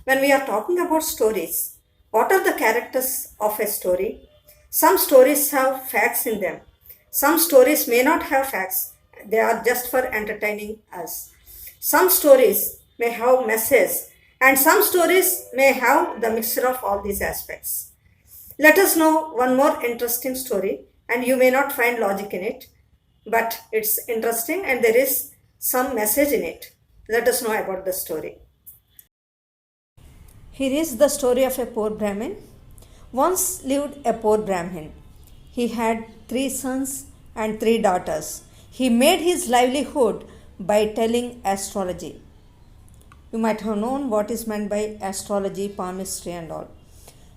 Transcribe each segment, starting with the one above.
When we are talking about stories, what are the characters of a story? Some stories have facts in them. Some stories may not have facts, they are just for entertaining us. Some stories may have messages, and some stories may have the mixture of all these aspects. Let us know one more interesting story, and you may not find logic in it, but it's interesting and there is some message in it. Let us know about the story. Here is the story of a poor Brahmin. Once lived a poor Brahmin. He had 3 sons and 3 daughters. He made his livelihood by telling astrology. You might have known what is meant by astrology, palmistry, and all.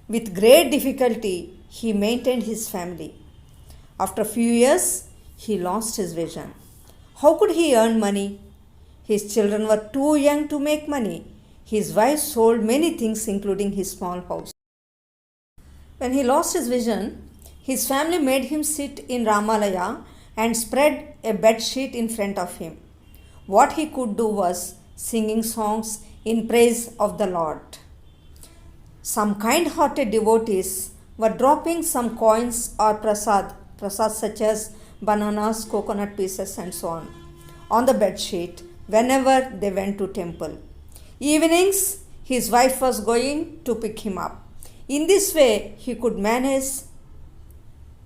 With great difficulty, he maintained his family. After a few years, he lost his vision. How could he earn money? His children were too young to make money. His wife sold many things, including his small house. When he lost his vision, his family made him sit in Ramalaya and spread a bed sheet in front of him. What he could do was singing songs in praise of the Lord. Some kind hearted devotees were dropping some coins or prasad such as bananas, coconut pieces, and so on the bed sheet whenever they went to temple. Evenings, his wife was going to pick him up. In this way, he could manage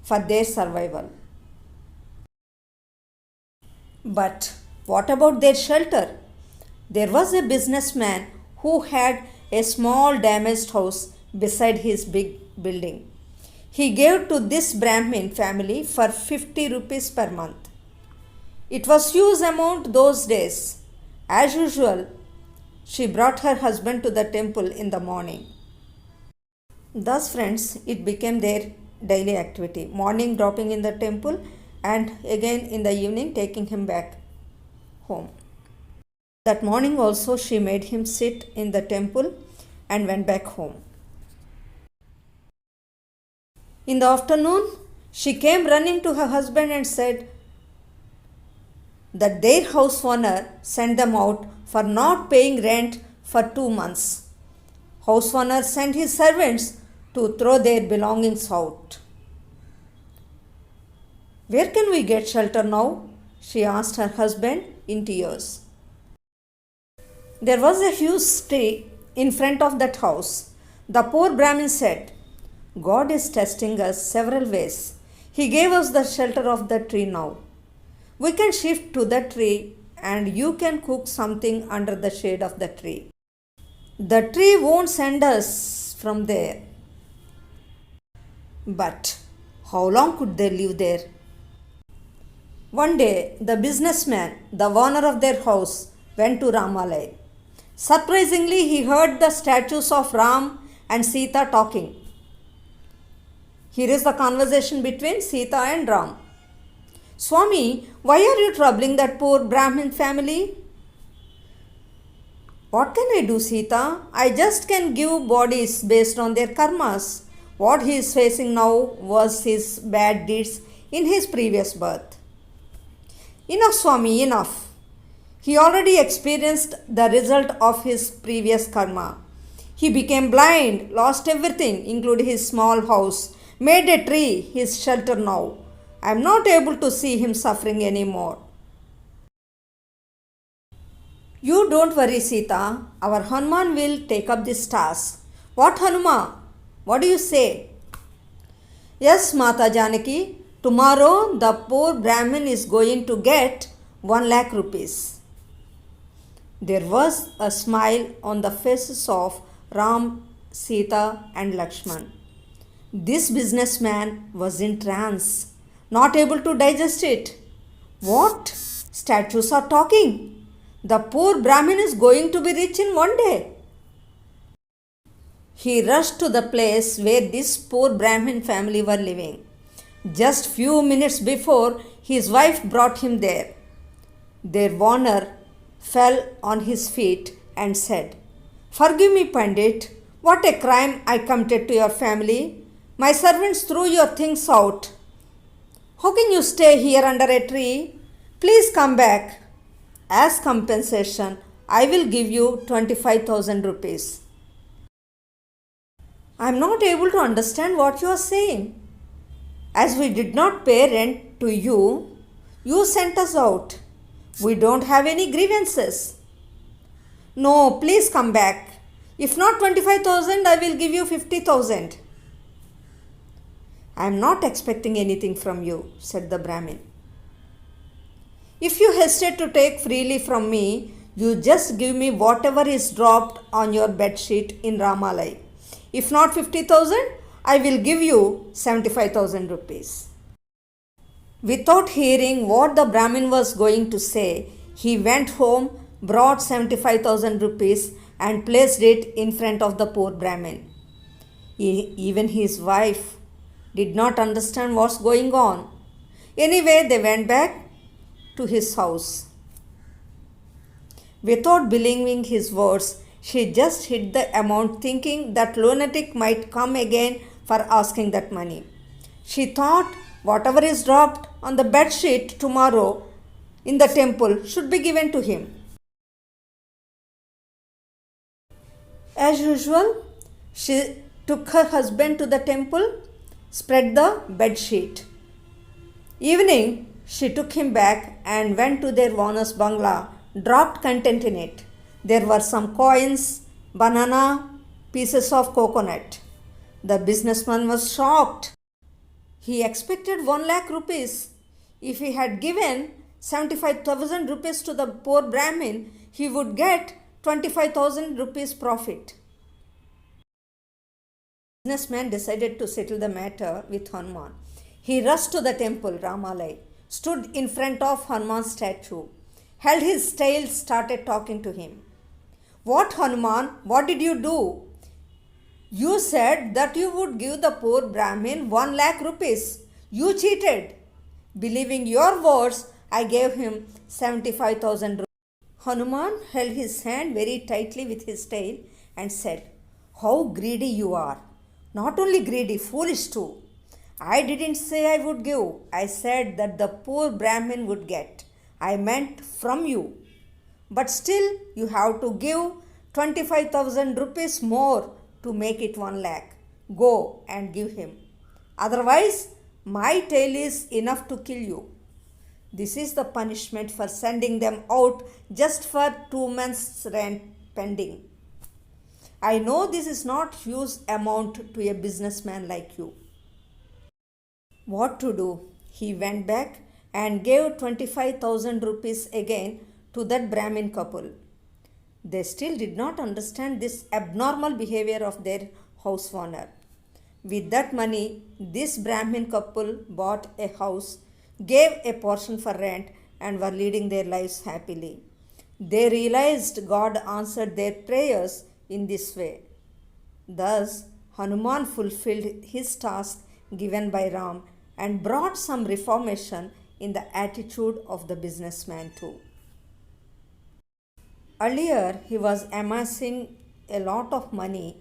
for their survival. But what about their shelter? There was a businessman who had a small damaged house beside his big building. He gave to this Brahmin family for 50 rupees per month. It was huge amount those days. As usual, she brought her husband to the temple in the morning. Thus, friends, it became their daily activity. Morning dropping in the temple and again in the evening taking him back home. That morning also she made him sit in the temple and went back home. In the afternoon, she came running to her husband and said that their house owner sent them out for not paying rent for 2 months. House owner sent his servants to throw their belongings out. Where can we get shelter now? She asked her husband in tears. There was a huge tree in front of that house. The poor Brahmin said, God is testing us several ways. He gave us the shelter of the tree now. We can shift to the tree and you can cook something under the shade of the tree. The tree won't send us from there. But how long could they live there? One day, the businessman, the owner of their house, went to Ramalaya. Surprisingly, he heard the statues of Ram and Sita talking. Here is the conversation between Sita and Ram. Swami, why are you troubling that poor Brahmin family? What can I do, Sita? I just can give bodies based on their karmas. What he is facing now was his bad deeds in his previous birth. Enough, Swami, enough. He already experienced the result of his previous karma. He became blind, lost everything, including his small house, made a tree his shelter now. I am not able to see him suffering anymore. You don't worry, Sita. Our Hanuman will take up this task. What Hanuma? What do you say? Yes, Mata Janaki. Tomorrow the poor Brahmin is going to get 1 lakh rupees. There was a smile on the faces of Ram, Sita, and Lakshman. This businessman was in trance, not able to digest it. What? Statues are talking. The poor Brahmin is going to be rich in one day. He rushed to the place where this poor Brahmin family were living. Just few minutes before, his wife brought him there. Their owner fell on his feet and said, Forgive me, Pandit. What a crime I committed to your family. My servants threw your things out. How can you stay here under a tree? Please come back. As compensation, I will give you 25,000 rupees. I am not able to understand what you are saying. As we did not pay rent to you, you sent us out. We don't have any grievances. No, please come back. If not 25,000, I will give you 50,000. I am not expecting anything from you, said the Brahmin. If you hesitate to take freely from me, you just give me whatever is dropped on your bedsheet in Ramalai. If not 50,000, I will give you 75,000 rupees. Without hearing what the Brahmin was going to say, he went home, brought 75,000 rupees and placed it in front of the poor Brahmin. Even his wife did not understand what's going on. Anyway, they went back to his house. Without believing his words, she just hid the amount, thinking that lunatic might come again for asking that money. She thought whatever is dropped on the bed sheet tomorrow in the temple should be given to him. As usual, she took her husband to the temple, spread the bed sheet. Evening, she took him back and went to their owner's bungalow, dropped content in it. There were some coins, banana, pieces of coconut. The businessman was shocked. He expected 1 lakh rupees. If he had given 75,000 rupees to the poor Brahmin, he would get 25,000 rupees profit. The businessman decided to settle the matter with Hanuman. He rushed to the temple, Ramalai, stood in front of Hanuman's statue, held his tail, started talking to him. What, Hanuman? What did you do? You said that you would give the poor Brahmin 1 lakh rupees. You cheated. Believing your words, I gave him 75,000 rupees. Hanuman held his hand very tightly with his tail and said, How greedy you are. Not only greedy, foolish too. I didn't say I would give. I said that the poor Brahmin would get. I meant from you. But still, you have to give 25,000 rupees more to make it 1 lakh. Go and give him. Otherwise, my tail is enough to kill you. This is the punishment for sending them out just for 2 months' rent pending. I know this is not huge amount to a businessman like you. What to do? He went back and gave 25,000 rupees again to that Brahmin couple. They still did not understand this abnormal behavior of their house owner. With that money, this Brahmin couple bought a house, gave a portion for rent, and were leading their lives happily. They realized God answered their prayers in this way. Thus, Hanuman fulfilled his task given by Ram and brought some reformation in the attitude of the businessman too. Earlier, he was amassing a lot of money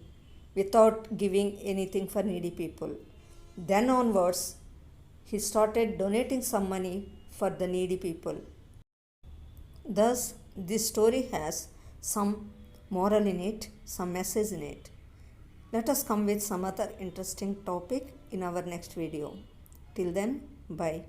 without giving anything for needy people. Then onwards, he started donating some money for the needy people. Thus, this story has some moral in it, some message in it. Let us come with some other interesting topic in our next video. Till then, bye.